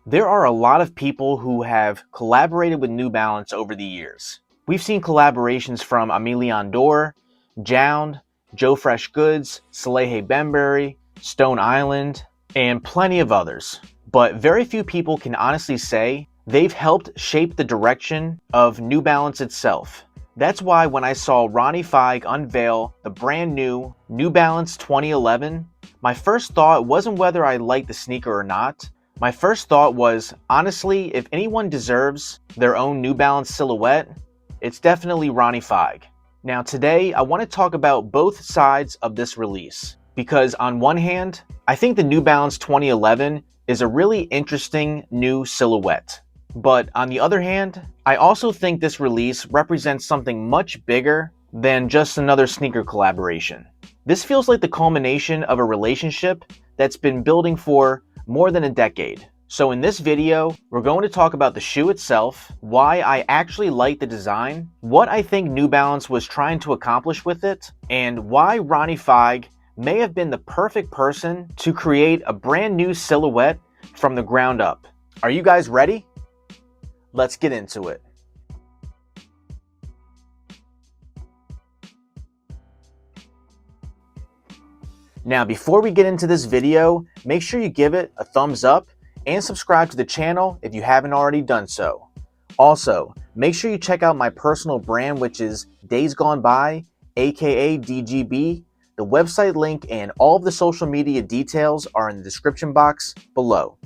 There are a lot of people who have collaborated with New Balance over the years. We've seen collaborations from Emilion Dor, Jound, Joe Fresh Goods, Salehe Bembury, Stone Island, and plenty of others. But very few people can honestly say they've helped shape the direction of New Balance itself. That's why when I saw Ronnie Fieg unveil the brand new New Balance 2011, my first thought wasn't whether I liked the sneaker or not. My first thought was, honestly, if anyone deserves their own New Balance silhouette, it's definitely Ronnie Fieg. Now today, I want to talk about both sides of this release, because on one hand, I think the New Balance 2011 is a really interesting new silhouette. But on the other hand, I also think this release represents something much bigger than just another sneaker collaboration. This feels like the culmination of a relationship that's been building for more than a decade. So in this video, we're going to talk about the shoe itself, why I actually like the design, what I think New Balance was trying to accomplish with it, and why Ronnie Fieg may have been the perfect person to create a brand new silhouette from the ground up. Are you guys ready? Let's get into it. Now, before we get into this video, make sure you give it a thumbs up and subscribe to the channel if you haven't already done so. Also, make sure you check out my personal brand, which is Days Gone By, aka DGB. The website link and all of the social media details are in the description box below.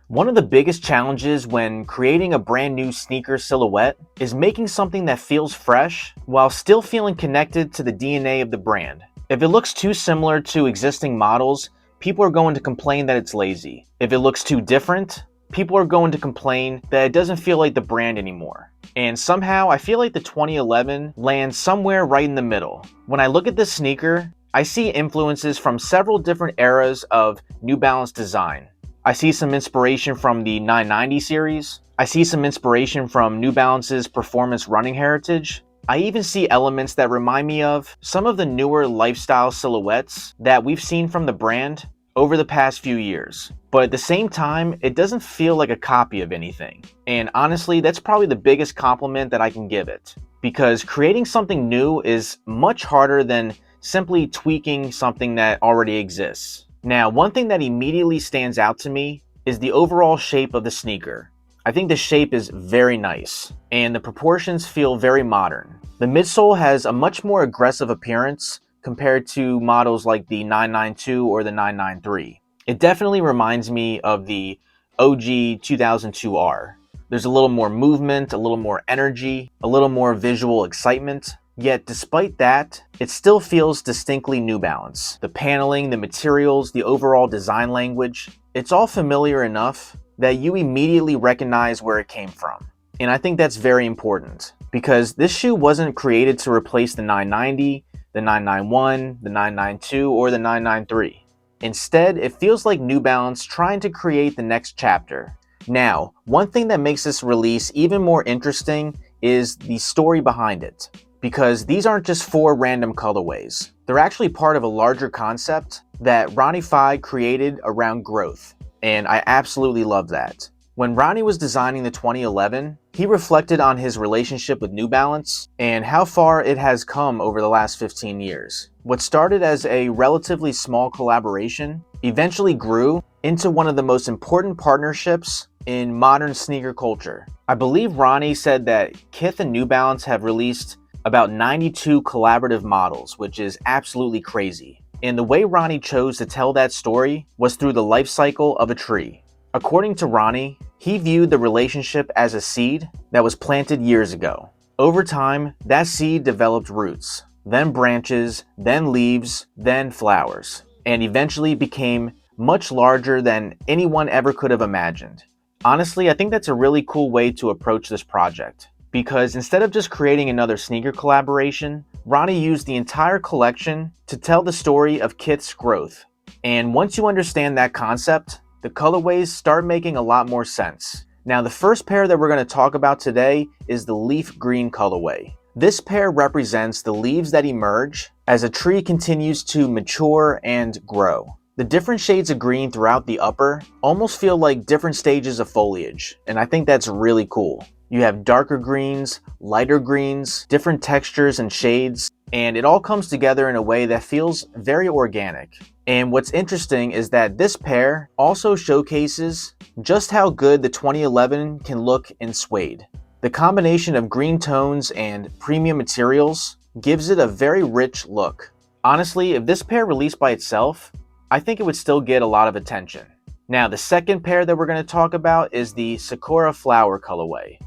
One of the biggest challenges when creating a brand new sneaker silhouette is making something that feels fresh while still feeling connected to the DNA of the brand. If it looks too similar to existing models, people are going to complain that it's lazy. If it looks too different, people are going to complain that it doesn't feel like the brand anymore. And somehow, I feel like the 2011 lands somewhere right in the middle. When I look at this sneaker, I see influences from several different eras of New Balance design. I see some inspiration from the 990 series. I see some inspiration from New Balance's performance running heritage. I even see elements that remind me of some of the newer lifestyle silhouettes that we've seen from the brand over the past few years. But at the same time, it doesn't feel like a copy of anything. And honestly, that's probably the biggest compliment that I can give it. Because creating something new is much harder than simply tweaking something that already exists. Now, one thing that immediately stands out to me is the overall shape of the sneaker. I think the shape is very nice, and the proportions feel very modern. The midsole has a much more aggressive appearance compared to models like the 992 or the 993. It definitely reminds me of the OG 2002R. There's a little more movement, a little more energy, a little more visual excitement. Yet despite that, it still feels distinctly New Balance. The paneling, the materials, the overall design language, it's all familiar enough that you immediately recognize where it came from. And I think that's very important because this shoe wasn't created to replace the 990, the 991, the 992, or the 993. Instead, it feels like New Balance trying to create the next chapter. Now, one thing that makes this release even more interesting is the story behind it. Because these aren't just 4 random colorways. They're actually part of a larger concept that Ronnie Fieg created around growth. And I absolutely love that. When Ronnie was designing the 2011, he reflected on his relationship with New Balance and how far it has come over the last 15 years. What started as a relatively small collaboration eventually grew into one of the most important partnerships in modern sneaker culture. I believe Ronnie said that Kith and New Balance have released about 92 collaborative models, which is absolutely crazy. And the way Ronnie chose to tell that story was through the life cycle of a tree. According to Ronnie, he viewed the relationship as a seed that was planted years ago. Over time, that seed developed roots, then branches, then leaves, then flowers, and eventually became much larger than anyone ever could have imagined. Honestly, I think that's a really cool way to approach this project. Because instead of just creating another sneaker collaboration, Ronnie used the entire collection to tell the story of Kith's growth. And once you understand that concept, the colorways start making a lot more sense. Now, the first pair that we're going to talk about today is the leaf green colorway. This pair represents the leaves that emerge as a tree continues to mature and grow. The different shades of green throughout the upper almost feel like different stages of foliage, and I think that's really cool. You have darker greens, lighter greens, different textures and shades, and it all comes together in a way that feels very organic. And what's interesting is that this pair also showcases just how good the 2011 can look in suede. The combination of green tones and premium materials gives it a very rich look. Honestly, if this pair released by itself, I think it would still get a lot of attention. Now, the second pair that we're going to talk about is the Sakura Flower colorway.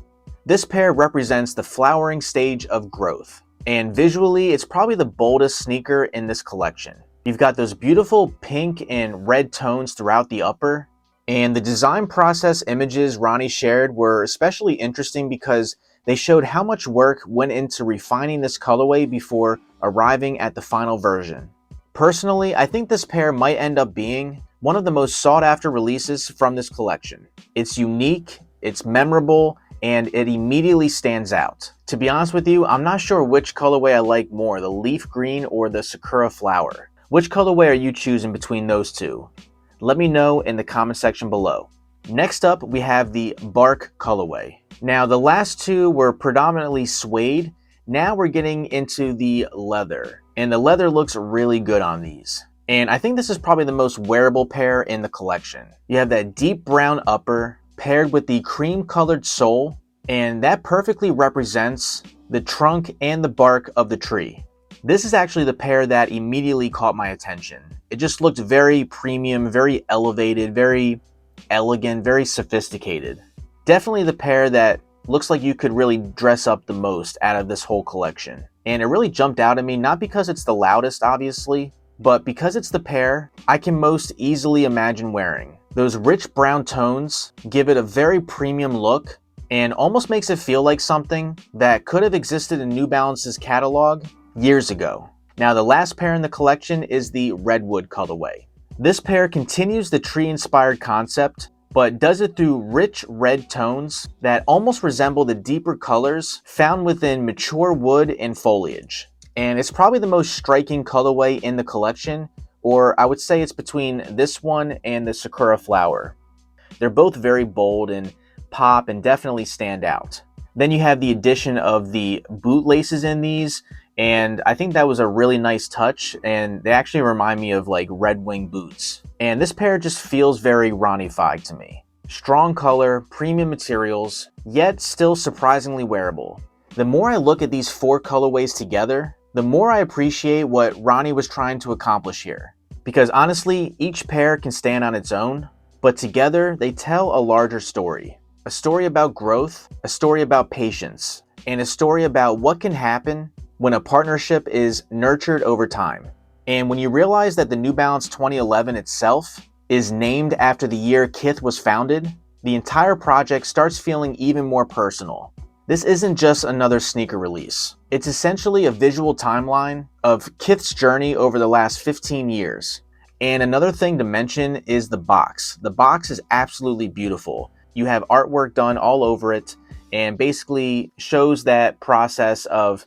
This pair represents the flowering stage of growth, and visually, it's probably the boldest sneaker in this collection. You've got those beautiful pink and red tones throughout the upper, and the design process images Ronnie shared were especially interesting because they showed how much work went into refining this colorway before arriving at the final version. Personally, I think this pair might end up being one of the most sought after releases from this collection. It's unique, it's memorable, and it immediately stands out. To be honest with you, I'm not sure which colorway I like more, the leaf green or the Sakura Flower. Which colorway are you choosing between those two? Let me know in the comment section below. Next up, we have the Bark colorway. Now, the last two were predominantly suede. Now we're getting into the leather, and the leather looks really good on these. And I think this is probably the most wearable pair in the collection. You have that deep brown upper paired with the cream colored sole, and that perfectly represents the trunk and the bark of the tree. This is actually the pair that immediately caught my attention. It just looked very premium, very elevated, very elegant, very sophisticated. Definitely the pair that looks like you could really dress up the most out of this whole collection. And it really jumped out at me, not because it's the loudest, obviously, but because it's the pair I can most easily imagine wearing. Those rich brown tones give it a very premium look and almost makes it feel like something that could have existed in New Balance's catalog years ago. Now, the last pair in the collection is the Redwood colorway. This pair continues the tree-inspired concept, but does it through rich red tones that almost resemble the deeper colors found within mature wood and foliage. And it's probably the most striking colorway in the collection, or I would say it's between this one and the Sakura Flower. They're both very bold and pop and definitely stand out. Then you have the addition of the boot laces in these, and I think that was a really nice touch, and they actually remind me of like Red Wing boots. And this pair just feels very Ronnie Fieg to me. Strong color, premium materials, yet still surprisingly wearable. The more I look at these four colorways together, the more I appreciate what Ronnie was trying to accomplish here. Because honestly, each pair can stand on its own, but together they tell a larger story. A story about growth, a story about patience, and a story about what can happen when a partnership is nurtured over time. And when you realize that the New Balance 2011 itself is named after the year Kith was founded, the entire project starts feeling even more personal. This isn't just another sneaker release. It's essentially a visual timeline of Kith's journey over the last 15 years. And another thing to mention is the box. The box is absolutely beautiful. You have artwork done all over it and basically shows that process of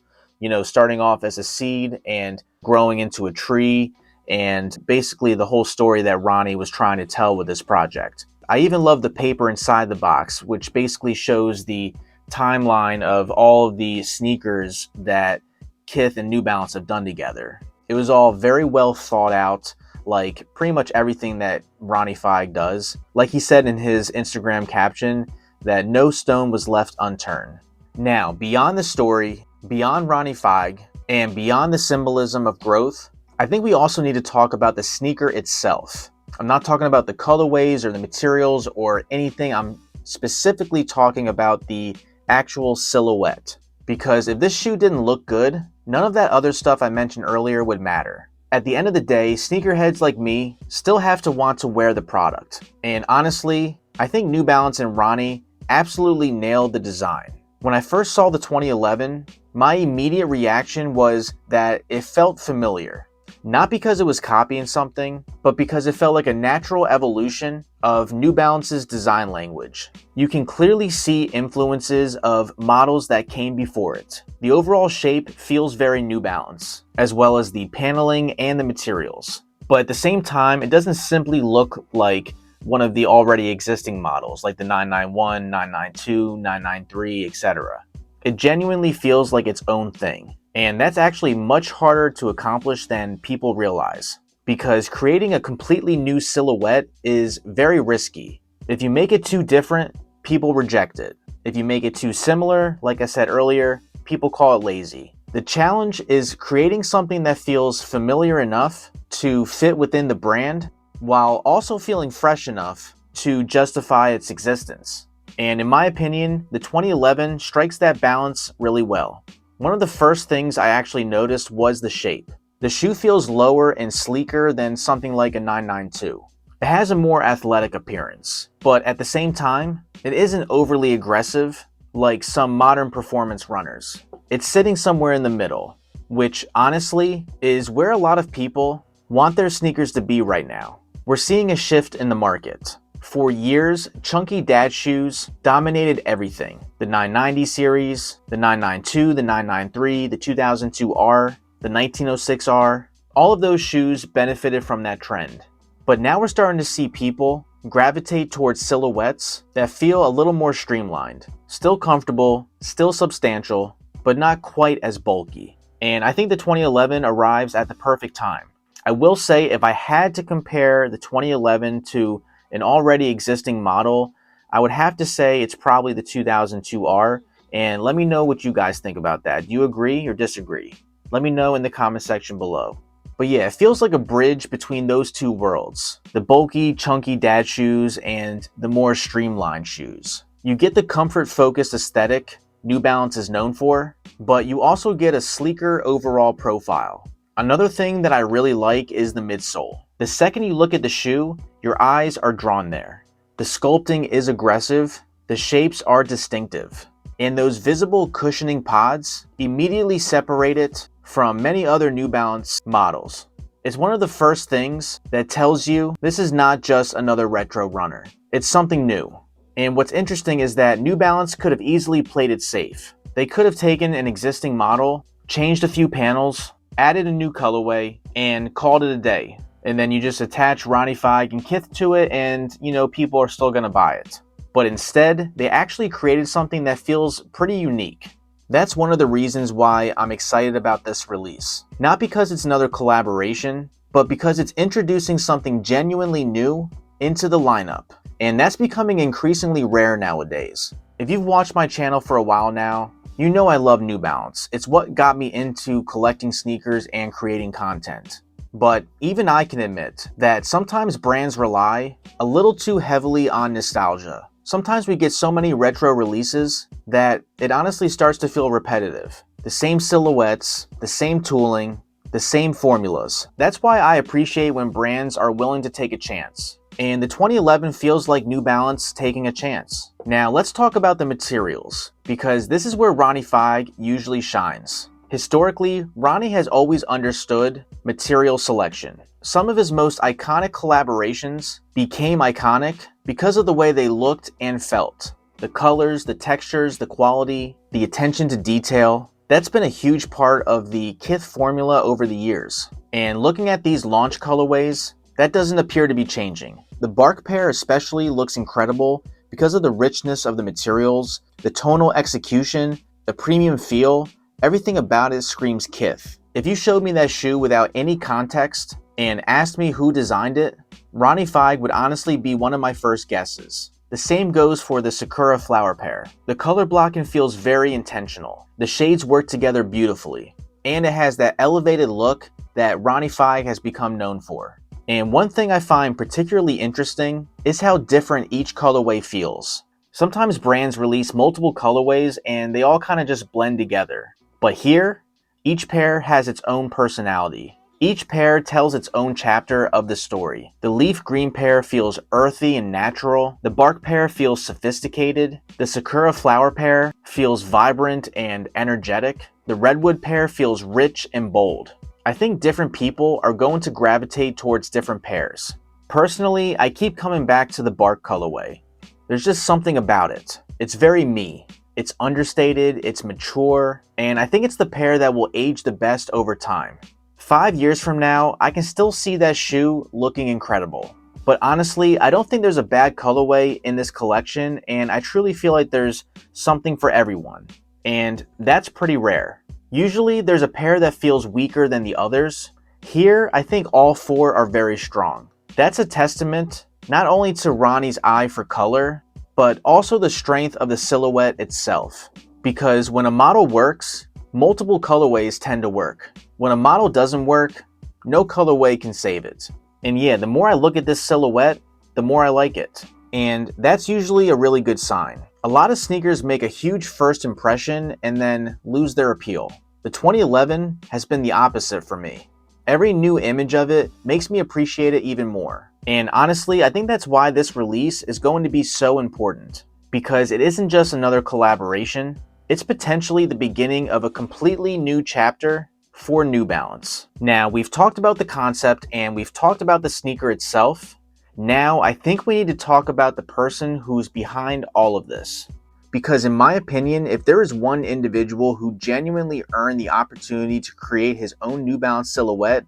starting off as a seed and growing into a tree, and basically the whole story that Ronnie was trying to tell with this project. I even love the paper inside the box, which basically shows the timeline of all of the sneakers that Kith and New Balance have done together. It was all very well thought out, like pretty much everything that Ronnie Fieg does. Like he said in his Instagram caption, that no stone was left unturned. Now, beyond the story, beyond Ronnie Fieg, and beyond the symbolism of growth, I think we also need to talk about the sneaker itself. I'm not talking about the colorways or the materials or anything. I'm specifically talking about the actual silhouette. Because if this shoe didn't look good, none of that other stuff I mentioned earlier would matter. At the end of the day, sneakerheads like me still have to want to wear the product. And honestly, I think New Balance and Ronnie absolutely nailed the design. When I first saw the 2011, my immediate reaction was that it felt familiar. Not because it was copying something, but because it felt like a natural evolution of New Balance's design language. You can clearly see influences of models that came before it. The overall shape feels very New Balance, as well as the paneling and the materials. But at the same time, it doesn't simply look like one of the already existing models, like the 991, 992, 993, etc. It genuinely feels like its own thing. And that's actually much harder to accomplish than people realize, because creating a completely new silhouette is very risky. If you make it too different, people reject it. If you make it too similar, like I said earlier, people call it lazy. The challenge is creating something that feels familiar enough to fit within the brand, while also feeling fresh enough to justify its existence. And in my opinion, the 2011 strikes that balance really well. One of the first things I actually noticed was the shape. The shoe feels lower and sleeker than something like a 992. It has a more athletic appearance, but at the same time, it isn't overly aggressive like some modern performance runners. It's sitting somewhere in the middle, which honestly is where a lot of people want their sneakers to be right now. We're seeing a shift in the market. For years, chunky dad shoes dominated everything. The 990 series, the 992, the 993, the 2002R, the 1906R, all of those shoes benefited from that trend. But now we're starting to see people gravitate towards silhouettes that feel a little more streamlined. Still comfortable, still substantial, but not quite as bulky. And I think the 2011 arrives at the perfect time. I will say, if I had to compare the 2011 to an already existing model, I would have to say it's probably the 2002R, and let me know what you guys think about that. Do you agree or disagree? Let me know in the comment section below. But yeah, it feels like a bridge between those two worlds, the bulky, chunky dad shoes and the more streamlined shoes. You get the comfort-focused aesthetic New Balance is known for, but you also get a sleeker overall profile. Another thing that I really like is the midsole. The second you look at the shoe, your eyes are drawn there. The sculpting is aggressive, the shapes are distinctive, and those visible cushioning pods immediately separate it from many other New Balance models. It's one of the first things that tells you this is not just another retro runner. It's something new. And what's interesting is that New Balance could have easily played it safe. They could have taken an existing model, changed a few panels, added a new colorway, and called it a day. And then you just attach Ronnie Fieg and Kith to it, and people are still gonna buy it. But instead, they actually created something that feels pretty unique. That's one of the reasons why I'm excited about this release. Not because it's another collaboration, but because it's introducing something genuinely new into the lineup. And that's becoming increasingly rare nowadays. If you've watched my channel for a while now, you know I love New Balance. It's what got me into collecting sneakers and creating content. But even I can admit that sometimes brands rely a little too heavily on nostalgia. Sometimes we get so many retro releases that it honestly starts to feel repetitive. The same silhouettes, the same tooling, the same formulas. That's why I appreciate when brands are willing to take a chance. And the 2011 feels like New Balance taking a chance. Now let's talk about the materials, because this is where Ronnie Fieg usually shines. Historically, Ronnie has always understood material selection. Some of his most iconic collaborations became iconic because of the way they looked and felt. The colors, the textures, the quality, the attention to detail. That's been a huge part of the Kith formula over the years. And looking at these launch colorways, that doesn't appear to be changing. The bark pair especially looks incredible because of the richness of the materials, the tonal execution, the premium feel. Everything about it screams Kith. If you showed me that shoe without any context and asked me who designed it, Ronnie Fieg would honestly be one of my first guesses. The same goes for the Sakura flower pair. The color blocking feels very intentional. The shades work together beautifully, and it has that elevated look that Ronnie Fieg has become known for. And one thing I find particularly interesting is how different each colorway feels. Sometimes brands release multiple colorways and they all kind of just blend together. But here, each pair has its own personality. Each pair tells its own chapter of the story. The leaf green pair feels earthy and natural. The bark pair feels sophisticated. The Sakura flower pair feels vibrant and energetic. The redwood pair feels rich and bold. I think different people are going to gravitate towards different pairs. Personally, I keep coming back to the bark colorway. There's just something about it. It's very me. It's understated, it's mature, and I think it's the pair that will age the best over time. 5 years from now, I can still see that shoe looking incredible. But honestly, I don't think there's a bad colorway in this collection, and I truly feel like there's something for everyone. And that's pretty rare. Usually there's a pair that feels weaker than the others. Here, I think all four are very strong. That's a testament not only to Ronnie's eye for color, but also the strength of the silhouette itself. Because when a model works, multiple colorways tend to work. When a model doesn't work, no colorway can save it. And yeah, the more I look at this silhouette, the more I like it. And that's usually a really good sign. A lot of sneakers make a huge first impression and then lose their appeal. The 2011 has been the opposite for me. Every new image of it makes me appreciate it even more. And honestly, I think that's why this release is going to be so important. Because it isn't just another collaboration, it's potentially the beginning of a completely new chapter for New Balance. Now, we've talked about the concept and we've talked about the sneaker itself. Now, I think we need to talk about the person who's behind all of this. Because in my opinion, if there is one individual who genuinely earned the opportunity to create his own New Balance silhouette,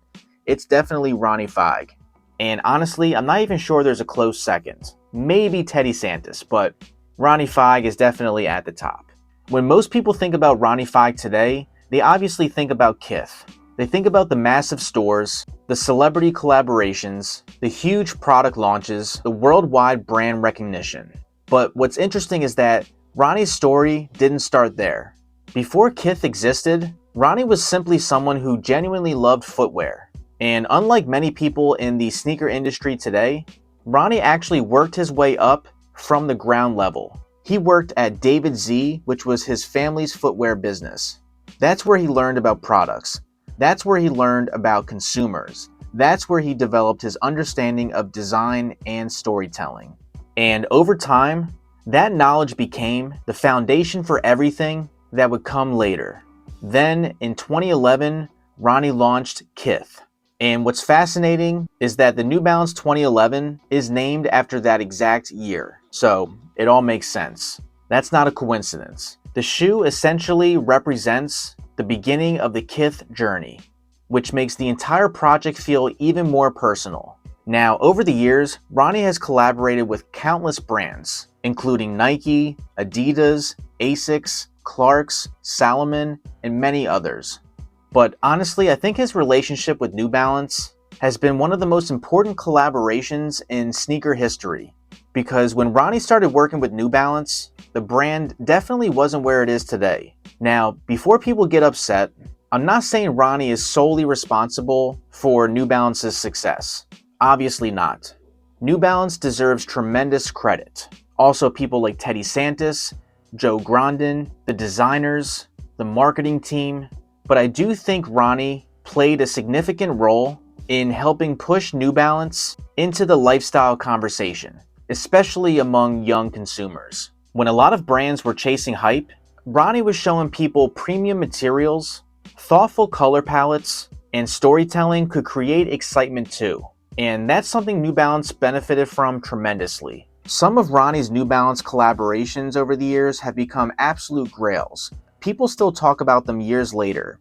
it's definitely Ronnie Fieg. And honestly, I'm not even sure there's a close second. Maybe Teddy Santis, but Ronnie Fieg is definitely at the top. When most people think about Ronnie Fieg today, they obviously think about Kith. They think about the massive stores, the celebrity collaborations, the huge product launches, the worldwide brand recognition. But what's interesting is that Ronnie's story didn't start there. Before Kith existed, Ronnie was simply someone who genuinely loved footwear. And unlike many people in the sneaker industry today, Ronnie actually worked his way up from the ground level. He worked at David Z, which was his family's footwear business. That's where he learned about products. That's where he learned about consumers. That's where he developed his understanding of design and storytelling. And over time, that knowledge became the foundation for everything that would come later. Then, in 2011, Ronnie launched Kith. And what's fascinating is that the New Balance 2011 is named after that exact year. So, it all makes sense. That's not a coincidence. The shoe essentially represents the beginning of the Kith journey, which makes the entire project feel even more personal. Now, over the years, Ronnie has collaborated with countless brands, including Nike, Adidas, Asics, Clarks, Salomon, and many others. But honestly, I think his relationship with New Balance has been one of the most important collaborations in sneaker history. Because when Ronnie started working with New Balance, the brand definitely wasn't where it is today. Now, before people get upset, I'm not saying Ronnie is solely responsible for New Balance's success. Obviously not. New Balance deserves tremendous credit. Also, people like Teddy Santis, Joe Grondin, the designers, the marketing team. But I do think Ronnie played a significant role in helping push New Balance into the lifestyle conversation, especially among young consumers. When a lot of brands were chasing hype, Ronnie was showing people premium materials, thoughtful color palettes, and storytelling could create excitement too. And that's something New Balance benefited from tremendously. Some of Ronnie's New Balance collaborations over the years have become absolute grails. People still talk about them years later.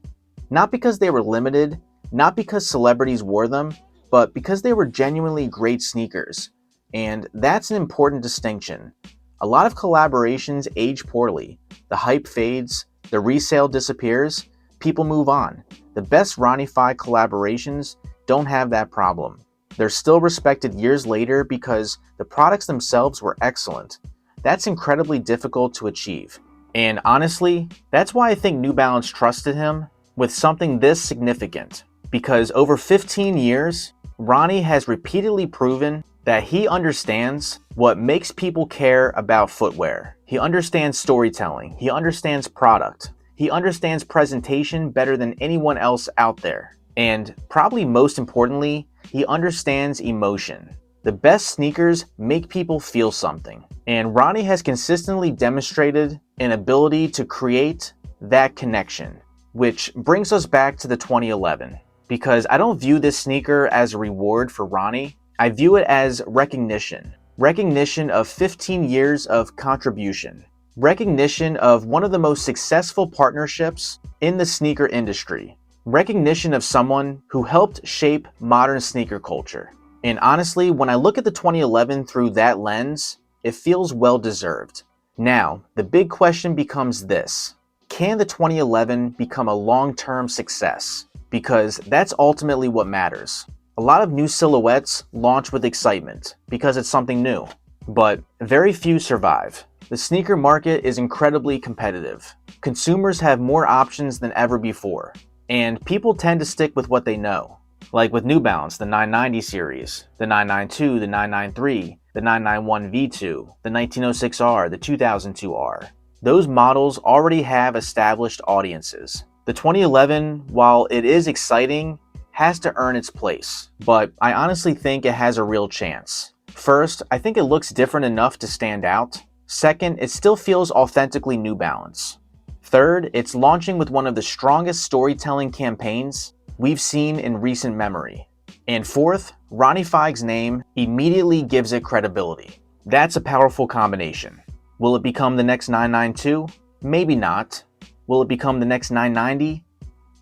Not because they were limited, not because celebrities wore them, but because they were genuinely great sneakers. And that's an important distinction. A lot of collaborations age poorly. The hype fades, the resale disappears, people move on. The best Ronnie Fieg collaborations don't have that problem. They're still respected years later because the products themselves were excellent. That's incredibly difficult to achieve. And honestly, that's why I think New Balance trusted him with something this significant. Because over 15 years, Ronnie has repeatedly proven that he understands what makes people care about footwear. He understands storytelling. He understands product. He understands presentation better than anyone else out there. And probably most importantly, he understands emotion. The best sneakers make people feel something. And Ronnie has consistently demonstrated an ability to create that connection. Which brings us back to the 2011. Because I don't view this sneaker as a reward for Ronnie. I view it as recognition. Recognition of 15 years of contribution. Recognition of one of the most successful partnerships in the sneaker industry. Recognition of someone who helped shape modern sneaker culture. And honestly, when I look at the 2011 through that lens, it feels well deserved. Now, the big question becomes this: can the 2011 become a long-term success? Because that's ultimately what matters. A lot of new silhouettes launch with excitement because it's something new, but very few survive. The sneaker market is incredibly competitive. Consumers have more options than ever before, and people tend to stick with what they know. Like with New Balance, the 990 series, the 992, the 993, the 991 V2, the 1906R, the 2002R. Those models already have established audiences. The 2011, while it is exciting, has to earn its place, but I honestly think it has a real chance. First, I think it looks different enough to stand out. Second, it still feels authentically New Balance. Third, it's launching with one of the strongest storytelling campaigns we've seen in recent memory. And fourth, Ronnie Fieg's name immediately gives it credibility. That's a powerful combination. Will it become the next 992? Maybe not. Will it become the next 990?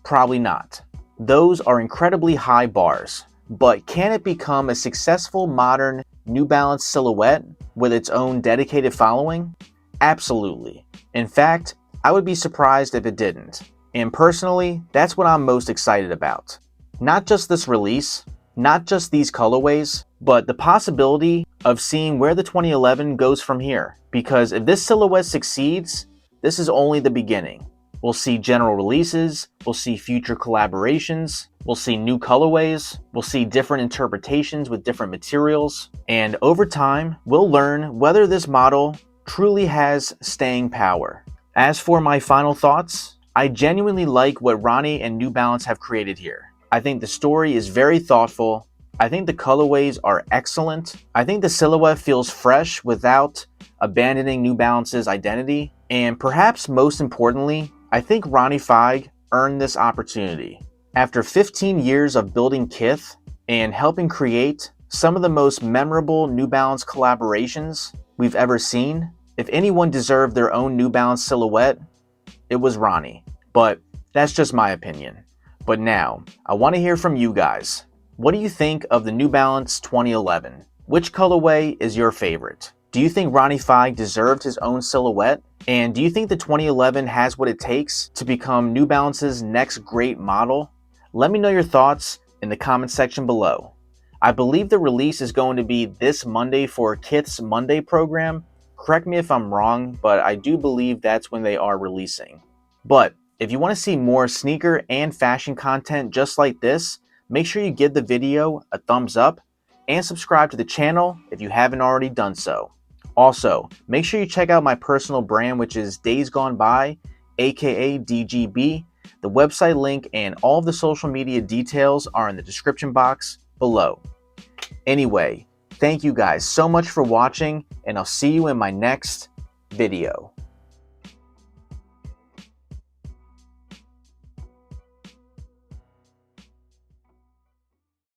Probably not. Those are incredibly high bars, but can it become a successful modern New Balance silhouette with its own dedicated following? Absolutely. In fact, I would be surprised if it didn't. And personally, that's what I'm most excited about. Not just this release, not just these colorways, but the possibility of seeing where the 2011 goes from here. Because if this silhouette succeeds, this is only the beginning. We'll see general releases, we'll see future collaborations, we'll see new colorways, we'll see different interpretations with different materials, and over time, we'll learn whether this model truly has staying power. As for my final thoughts, I genuinely like what Ronnie and New Balance have created here. I think the story is very thoughtful. I think the colorways are excellent. I think the silhouette feels fresh without abandoning New Balance's identity. And perhaps most importantly, I think Ronnie Fieg earned this opportunity. After 15 years of building Kith and helping create some of the most memorable New Balance collaborations we've ever seen, if anyone deserved their own New Balance silhouette, it was Ronnie. But that's just my opinion. But now, I want to hear from you guys. What do you think of the New Balance 2011? Which colorway is your favorite? Do you think Ronnie Fieg deserved his own silhouette? And do you think the 2011 has what it takes to become New Balance's next great model? Let me know your thoughts in the comment section below. I believe the release is going to be this Monday for Kith's Monday program. Correct me if I'm wrong, but I do believe that's when they are releasing. But if you want to see more sneaker and fashion content just like this, make sure you give the video a thumbs up and subscribe to the channel if you haven't already done so. Also, make sure you check out my personal brand, which is Days Gone By, aka DGB. The website link and all of the social media details are in the description box below. Anyway, thank you guys so much for watching, and I'll see you in my next video.